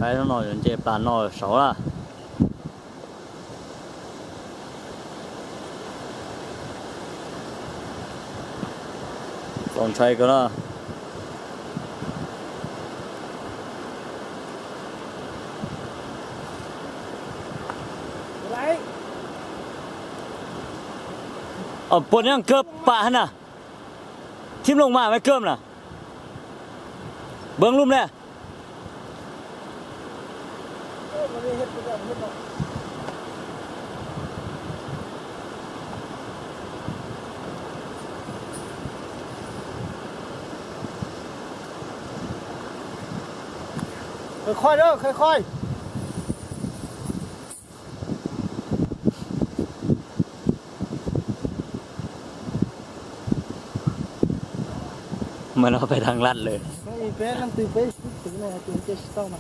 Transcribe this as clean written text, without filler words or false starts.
拆成闹人这搬闹少了。ต้องใช้ก็ละปนยังเกือบป่าหั่นน่ะทิ่มลงมาไว้เกือบน่ะเบิ่งลุ่มเลยค่อยๆเด้อค่อยมันเอาไปทางลัดเลย ๆไม่เป็นนั่งตื่นไปถึงไหนตื่นเจ็ดต้องมา